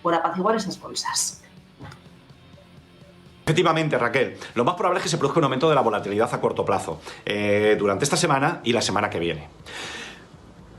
por apaciguar esas bolsas. Efectivamente, Raquel, lo más probable es que se produzca un aumento de la volatilidad a corto plazo durante esta semana y la semana que viene.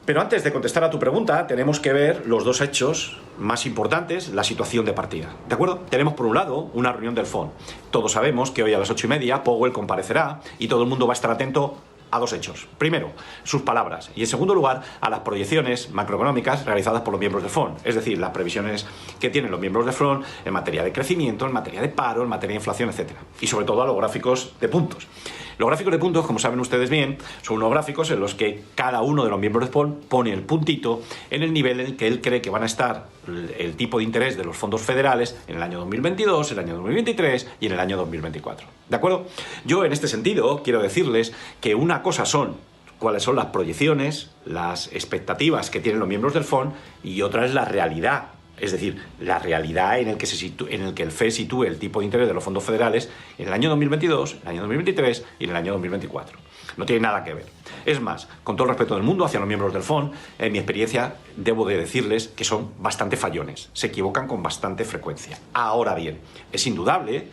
Pero antes de contestar a tu pregunta, tenemos que ver los dos hechos más importantes, la situación de partida. ¿De acuerdo? Tenemos por un lado una reunión del FON. Todos sabemos que hoy a las 8:30 Powell comparecerá y todo el mundo va a estar atento a dos hechos. Primero, sus palabras. Y en segundo lugar, a las proyecciones macroeconómicas realizadas por los miembros del FON. Es decir, las previsiones que tienen los miembros del FON en materia de crecimiento, en materia de paro, en materia de inflación, etc. Y sobre todo a los gráficos de puntos. Los gráficos de puntos, como saben ustedes bien, son unos gráficos en los que cada uno de los miembros del FON pone el puntito en el nivel en el que él cree que van a estar el tipo de interés de los fondos federales en el año 2022, el año 2023 y en el año 2024. ¿De acuerdo? Yo, en este sentido, quiero decirles que una cosa son cuáles son las proyecciones, las expectativas que tienen los miembros del FON y otra es la realidad. Es decir, la realidad en el que el FED sitúe el tipo de interés de los fondos federales en el año 2022, en el año 2023 y en el año 2024. No tiene nada que ver. Es más, con todo el respeto del mundo hacia los miembros del FON, en mi experiencia debo de decirles que son bastante fallones, se equivocan con bastante frecuencia. Ahora bien, es indudable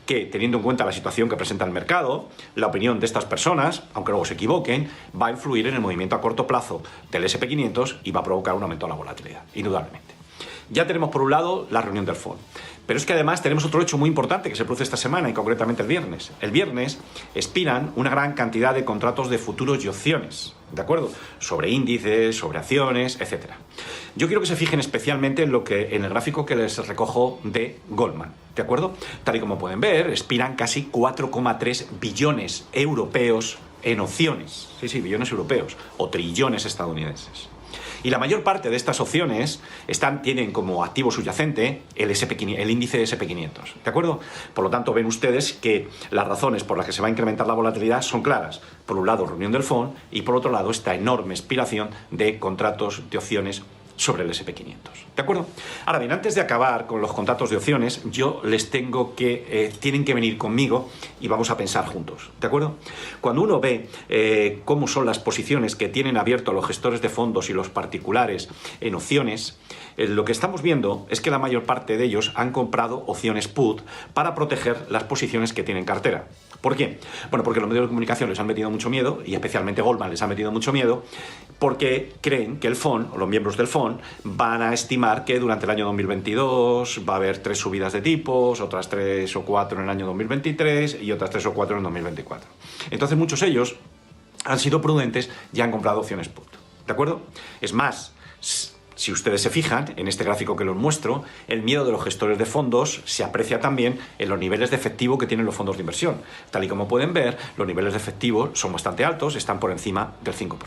que, teniendo en cuenta la situación que presenta el mercado, la opinión de estas personas, aunque luego se equivoquen, va a influir en el movimiento a corto plazo del S&P 500 y va a provocar un aumento de la volatilidad, indudablemente. Ya tenemos por un lado la reunión del FON, pero es que además tenemos otro hecho muy importante que se produce esta semana y concretamente el viernes. El viernes expiran una gran cantidad de contratos de futuros y opciones, ¿de acuerdo? Sobre índices, sobre acciones, etc. Yo quiero que se fijen especialmente en el gráfico que les recojo de Goldman, ¿de acuerdo? Tal y como pueden ver, expiran casi 4,3 billones europeos en opciones. Sí, billones europeos o trillones estadounidenses. Y la mayor parte de estas opciones tienen como activo subyacente el índice SP500, ¿de acuerdo? Por lo tanto, ven ustedes que las razones por las que se va a incrementar la volatilidad son claras. Por un lado, reunión del FON y por otro lado, esta enorme expiración de contratos de opciones sobre el SP500, ¿de acuerdo? Ahora bien, antes de acabar con los contratos de opciones, yo les tengo que, tienen que venir conmigo y vamos a pensar juntos, ¿de acuerdo? Cuando uno ve cómo son las posiciones que tienen abiertos los gestores de fondos y los particulares en opciones, lo que estamos viendo es que la mayor parte de ellos han comprado opciones put para proteger las posiciones que tienen en cartera. ¿Por qué? Bueno, porque los medios de comunicación les han metido mucho miedo y especialmente Goldman les ha metido mucho miedo porque creen que el FON, o los miembros del FON, van a estimar que durante el año 2022 va a haber 3 subidas de tipos, otras 3 o 4 en el año 2023 y otras 3 o 4 en 2024. Entonces muchos de ellos han sido prudentes y han comprado opciones put, ¿de acuerdo? Es más, si ustedes se fijan, en este gráfico que les muestro, el miedo de los gestores de fondos se aprecia también en los niveles de efectivo que tienen los fondos de inversión. Tal y como pueden ver, los niveles de efectivo son bastante altos, están por encima del 5%.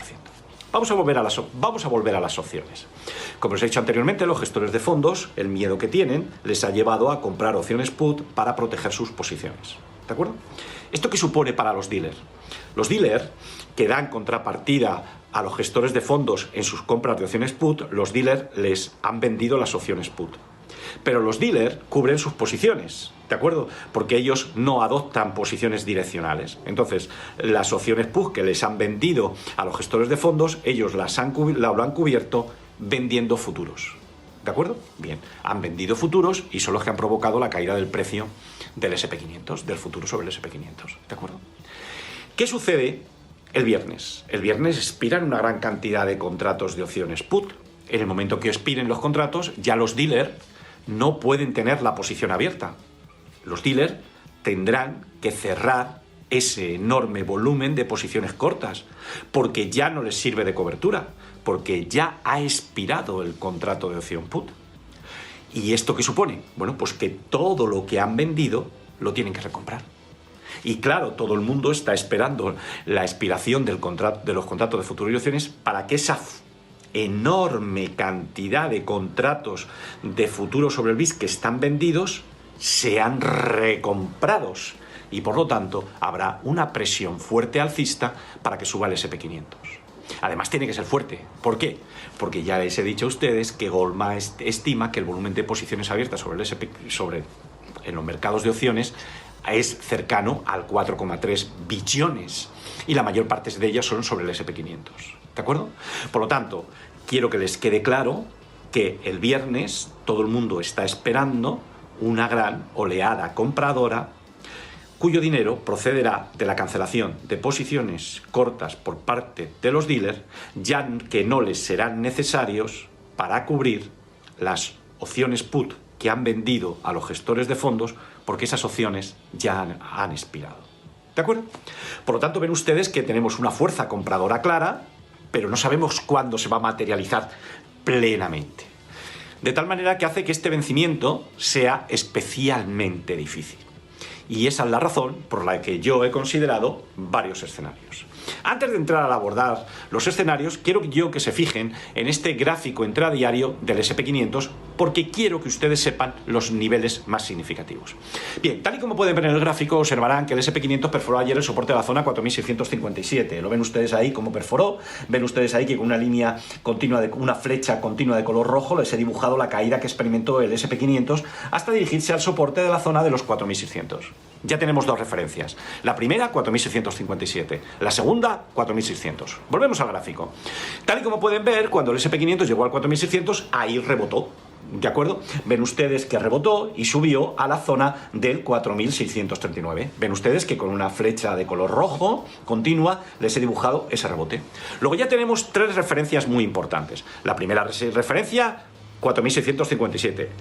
Vamos a volver a las opciones. Como os he dicho anteriormente, los gestores de fondos, el miedo que tienen, les ha llevado a comprar opciones put para proteger sus posiciones. ¿De acuerdo? ¿Esto qué supone para los dealers? Los dealers que dan contrapartida a los gestores de fondos en sus compras de opciones put, los dealers les han vendido las opciones put. Pero los dealers cubren sus posiciones, ¿de acuerdo? Porque ellos no adoptan posiciones direccionales. Entonces, las opciones put que les han vendido a los gestores de fondos, ellos lo han cubierto vendiendo futuros. ¿De acuerdo? Bien, han vendido futuros y son los que han provocado la caída del precio del SP500, del futuro sobre el SP500. ¿De acuerdo? ¿Qué sucede el viernes? El viernes expiran una gran cantidad de contratos de opciones put. En el momento que expiren los contratos, ya los dealers no pueden tener la posición abierta. Los dealers tendrán que cerrar ese enorme volumen de posiciones cortas, porque ya no les sirve de cobertura, porque ya ha expirado el contrato de opción put. ¿Y esto qué supone? Bueno, pues que todo lo que han vendido lo tienen que recomprar. Y claro, todo el mundo está esperando la expiración de los contratos de futuros y opciones para que esa enorme cantidad de contratos de futuros sobre el BIS que están vendidos sean recomprados. Y por lo tanto, habrá una presión fuerte alcista para que suba el SP500. Además, tiene que ser fuerte. ¿Por qué? Porque ya les he dicho a ustedes que Goldman estima que el volumen de posiciones abiertas en los mercados de opciones es cercano al 4,3 billones y la mayor parte de ellas son sobre el SP500. ¿De acuerdo? Por lo tanto, quiero que les quede claro que el viernes todo el mundo está esperando una gran oleada compradora cuyo dinero procederá de la cancelación de posiciones cortas por parte de los dealers, ya que no les serán necesarios para cubrir las opciones put que han vendido a los gestores de fondos, porque esas opciones ya han expirado. ¿De acuerdo? Por lo tanto, ven ustedes que tenemos una fuerza compradora clara, pero no sabemos cuándo se va a materializar plenamente. De tal manera que hace que este vencimiento sea especialmente difícil. Y esa es la razón por la que yo he considerado varios escenarios. Antes de entrar a abordar los escenarios, quiero que se fijen en este gráfico intradiario del SP500 porque quiero que ustedes sepan los niveles más significativos. Bien, tal y como pueden ver en el gráfico, observarán que el SP500 perforó ayer el soporte de la zona 4657. Lo ven ustedes ahí como perforó, ven ustedes ahí que con una línea continua, una flecha continua de color rojo les he dibujado la caída que experimentó el SP500 hasta dirigirse al soporte de la zona de los 4600. Ya tenemos dos referencias. La primera, 4657. La segunda, 4600. Volvemos al gráfico. Tal y como pueden ver, cuando el SP500 llegó al 4600, ahí rebotó. ¿De acuerdo? Ven ustedes que rebotó y subió a la zona del 4639. Ven ustedes que con una flecha de color rojo continua les he dibujado ese rebote. Luego ya tenemos tres referencias muy importantes. La primera referencia, 4657.